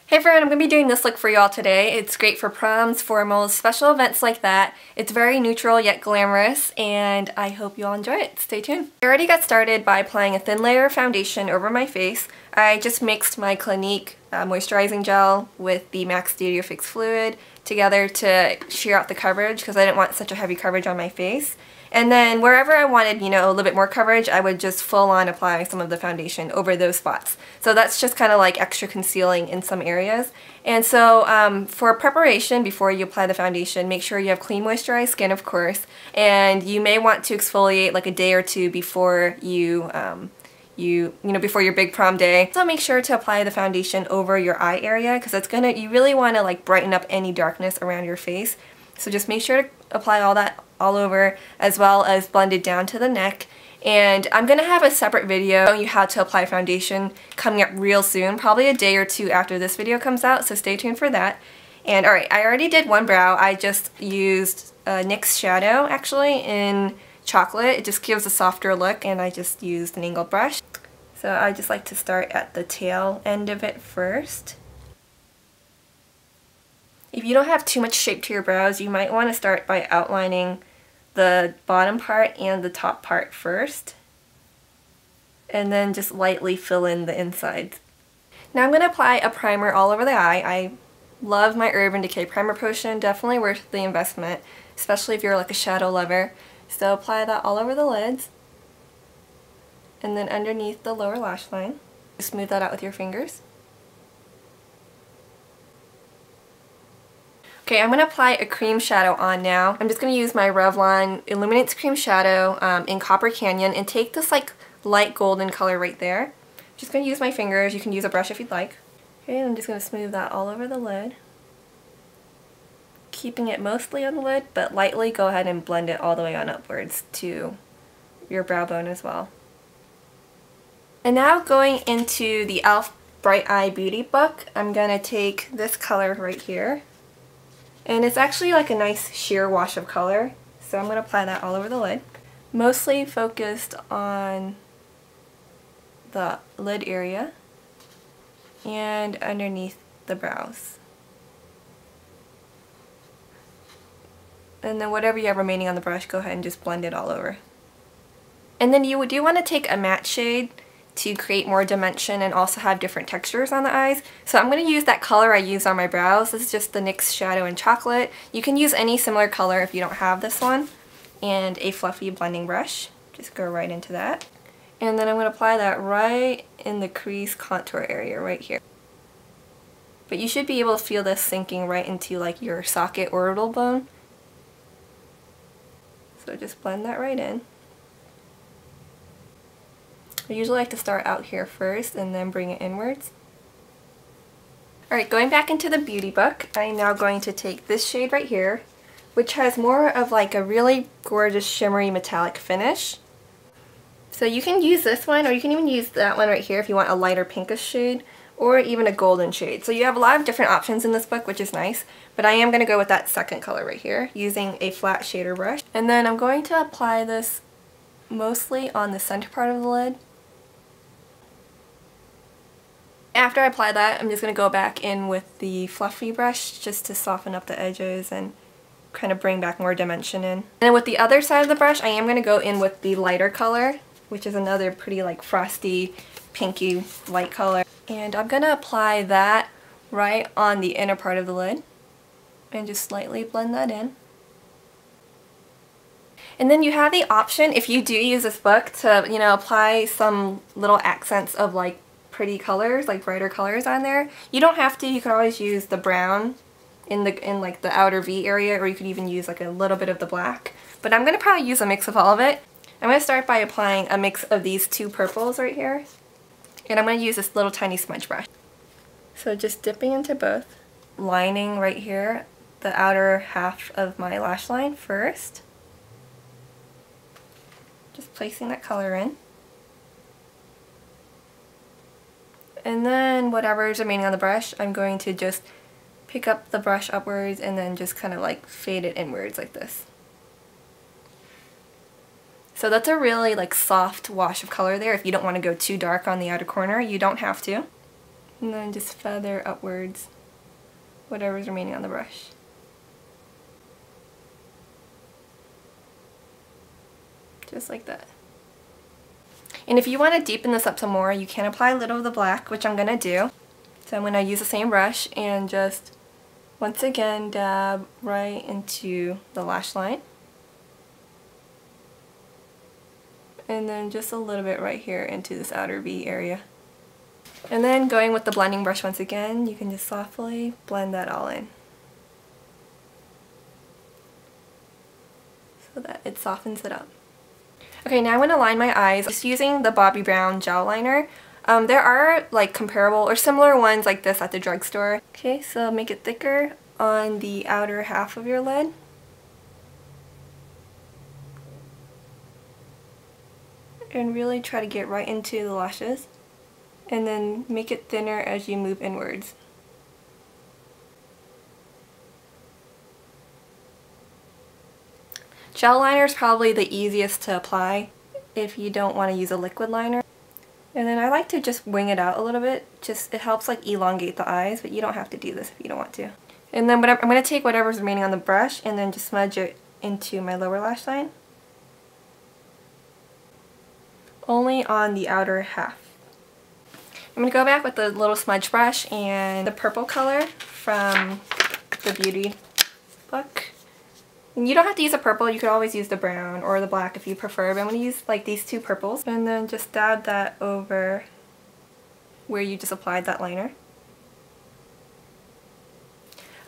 Hey everyone, I'm going to be doing this look for y'all today. It's great for proms, formals, special events like that. It's very neutral yet glamorous, and I hope you all enjoy it. Stay tuned. I already got started by applying a thin layer of foundation over my face. I just mixed my Clinique Moisturizing Gel with the MAC Studio Fix Fluid together to sheer out the coverage because I didn't want such a heavy coverage on my face. And then wherever I wanted, a little bit more coverage, I would just full on apply some of the foundation over those spots. So that's just kind of like extra concealing in some areas. And so for preparation, before you apply the foundation, make sure you have clean moisturized skin, of course. And you may want to exfoliate like a day or two before before your big prom day. So make sure to apply the foundation over your eye area because you really want to like brighten up any darkness around your face. So just make sure to apply all that all over, as well as blend it down to the neck. And I'm going to have a separate video showing you how to apply foundation coming up real soon, probably a day or two after this video comes out, so stay tuned for that. And alright, I already did one brow. I just used a NYX shadow actually in chocolate. It just gives a softer look, and I just used an angled brush. So I just like to start at the tail end of it first. If you don't have too much shape to your brows, you might want to start by outlining the bottom part and the top part first, and then just lightly fill in the insides. Now I'm going to apply a primer all over the eye. I love my Urban Decay Primer Potion, definitely worth the investment, especially if you're like a shadow lover. So apply that all over the lids, and then underneath the lower lash line. Smooth that out with your fingers. Okay, I'm going to apply a cream shadow on now. I'm just going to use my Revlon Illuminance cream shadow in Copper Canyon and take this like light golden color right there. Just going to use my fingers. You can use a brush if you'd like. Okay, I'm just going to smooth that all over the lid. Keeping it mostly on the lid, but lightly go ahead and blend it all the way on upwards to your brow bone as well. And now going into the e.l.f. Bright Eye Beauty book, I'm going to take this color right here. And it's actually like a nice sheer wash of color, so I'm going to apply that all over the lid. Mostly focused on the lid area and underneath the brows. And then whatever you have remaining on the brush, go ahead and just blend it all over. And then you do want to take a matte shade to create more dimension and also have different textures on the eyes. So I'm going to use that color I use on my brows. This is just the NYX Shadow in Chocolate. You can use any similar color if you don't have this one. And a fluffy blending brush. Just go right into that. And then I'm going to apply that right in the crease contour area right here. But you should be able to feel this sinking right into like your socket orbital bone. So just blend that right in. I usually like to start out here first and then bring it inwards. Alright, going back into the beauty book, I'm now going to take this shade right here, which has more of like a really gorgeous shimmery metallic finish. So you can use this one, or you can even use that one right here if you want a lighter pinkish shade, or even a golden shade. So you have a lot of different options in this book, which is nice, but I am going to go with that second color right here, using a flat shader brush. And then I'm going to apply this mostly on the center part of the lid. After I apply that, I'm just going to go back in with the fluffy brush just to soften up the edges and kind of bring back more dimension in. And then with the other side of the brush, I am going to go in with the lighter color, which is another pretty like frosty, pinky light color. And I'm going to apply that right on the inner part of the lid and just slightly blend that in. And then you have the option, if you do use this book, to apply some little accents of like pretty colors, like brighter colors on there. You don't have to. You can always use the brown in like the outer V area, or you could even use like a little bit of the black. But I'm going to probably use a mix of all of it. I'm going to start by applying a mix of these two purples right here. And I'm going to use this little tiny smudge brush. So just dipping into both. Lining right here, the outer half of my lash line first. Just placing that color in. And then whatever is remaining on the brush, I'm going to just pick up the brush upwards and then just kind of like fade it inwards like this. So that's a really like soft wash of color there. If you don't want to go too dark on the outer corner, you don't have to. And then just feather upwards whatever's remaining on the brush. Just like that. And if you want to deepen this up some more, you can apply a little of the black, which I'm going to do. So I'm going to use the same brush and just once again dab right into the lash line. And then just a little bit right here into this outer V area. And then going with the blending brush once again, you can just softly blend that all in, so that it softens it up. Okay, now I'm going to line my eyes just using the Bobbi Brown Gel liner. There are like comparable or similar ones like this at the drugstore. Okay, so make it thicker on the outer half of your lid. And really try to get right into the lashes. And then make it thinner as you move inwards. Gel liner is probably the easiest to apply if you don't want to use a liquid liner. And then I like to just wing it out a little bit. It helps like elongate the eyes, but you don't have to do this if you don't want to. And then I'm going to take whatever's remaining on the brush and then just smudge it into my lower lash line. Only on the outer half. I'm going to go back with the little smudge brush and the purple color from the beauty book. And you don't have to use a purple, you could always use the brown or the black if you prefer, but I'm going to use like these two purples and then just dab that over where you just applied that liner.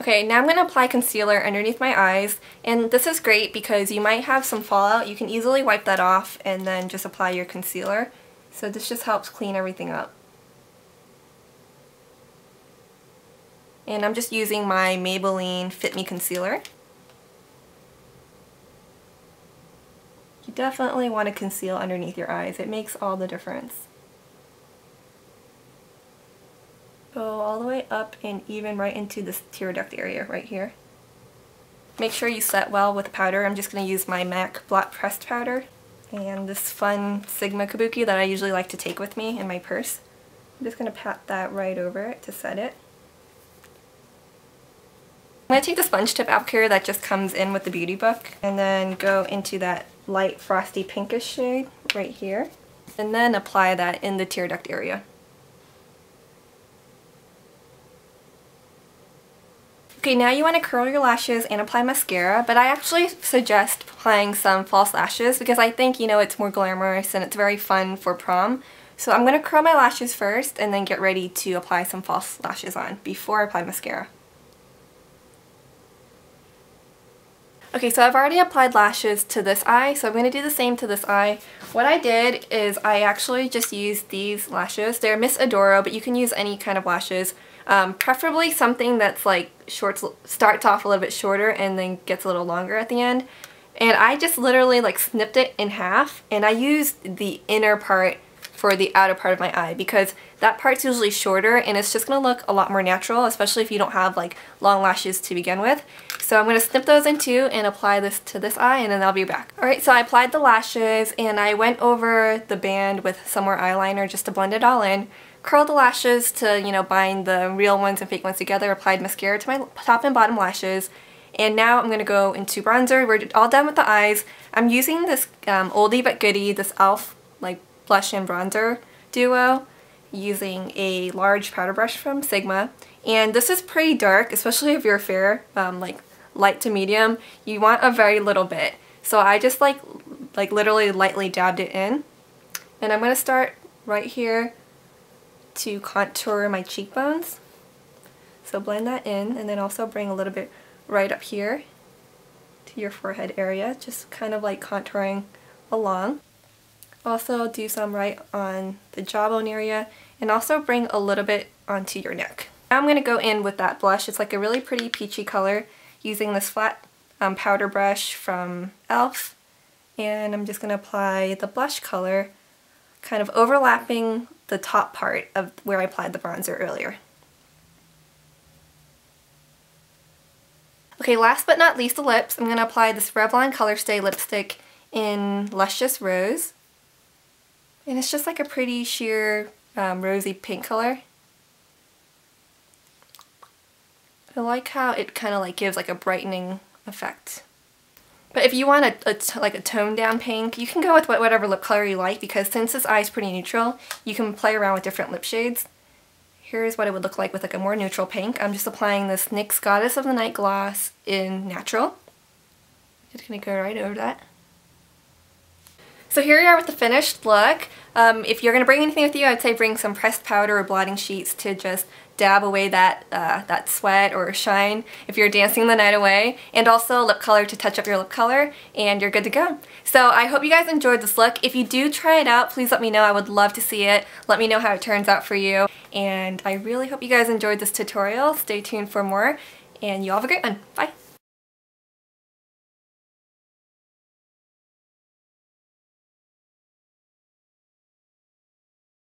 Okay, now I'm going to apply concealer underneath my eyes, and this is great because you might have some fallout. You can easily wipe that off and then just apply your concealer. So this just helps clean everything up. And I'm just using my Maybelline Fit Me concealer. You definitely want to conceal underneath your eyes. It makes all the difference. Go all the way up and even right into this tear duct area right here. Make sure you set well with powder. I'm just going to use my MAC Blot pressed powder and this fun Sigma kabuki that I usually like to take with me in my purse. I'm just going to pat that right over it to set it. I'm going to take the sponge tip applicator that just comes in with the beauty book and then go into that light frosty pinkish shade right here and then apply that in the tear duct area. Okay, now you want to curl your lashes and apply mascara, but I actually suggest applying some false lashes because I think, you know, it's more glamorous and it's very fun for prom. So I'm going to curl my lashes first and then get ready to apply some false lashes on before I apply mascara. Okay, so I've already applied lashes to this eye, so I'm going to do the same to this eye. What I did is I actually just used these lashes. They're Miss Adoro, but you can use any kind of lashes. Preferably something that's like starts off a little bit shorter and then gets a little longer at the end. And I just literally like snipped it in half, and I used the inner part for the outer part of my eye because that part's usually shorter and it's just going to look a lot more natural, especially if you don't have like long lashes to begin with. So I'm going to snip those in two and apply this to this eye, and then I'll be back. Alright, so I applied the lashes and I went over the band with some more eyeliner just to blend it all in. Curled the lashes to, you know, bind the real ones and fake ones together. Applied mascara to my top and bottom lashes. And now I'm going to go into bronzer. We're all done with the eyes. I'm using this oldie but goodie, this e.l.f. like blush and bronzer duo, using a large powder brush from Sigma. And this is pretty dark, especially if you're fair, like light to medium. You want a very little bit. So I just like literally lightly dabbed it in. And I'm going to start right here to contour my cheekbones. So blend that in, and then also bring a little bit right up here to your forehead area, just kind of like contouring along. Also do some right on the jawbone area, and also bring a little bit onto your neck. Now I'm going to go in with that blush. It's like a really pretty peachy color, using this flat powder brush from e.l.f. And I'm just going to apply the blush color kind of overlapping the top part of where I applied the bronzer earlier. Okay, last but not least, the lips. I'm going to apply this Revlon Colorstay lipstick in Luscious Rose. And it's just like a pretty sheer rosy pink color. I like how it kind of like gives like a brightening effect. But if you want like a toned down pink, you can go with whatever lip color you like, because since this eye is pretty neutral, you can play around with different lip shades. Here's what it would look like with like a more neutral pink. I'm just applying this NYX Goddess of the Night gloss in Natural. Just gonna go right over that. So here we are with the finished look. If you're gonna bring anything with you, I'd say bring some pressed powder or blotting sheets to just dab away that sweat or shine if you're dancing the night away, and also lip color to touch up your lip color, and you're good to go. So I hope you guys enjoyed this look. If you do try it out, please let me know. I would love to see it. Let me know how it turns out for you. And I really hope you guys enjoyed this tutorial. Stay tuned for more, and you all have a great one. Bye!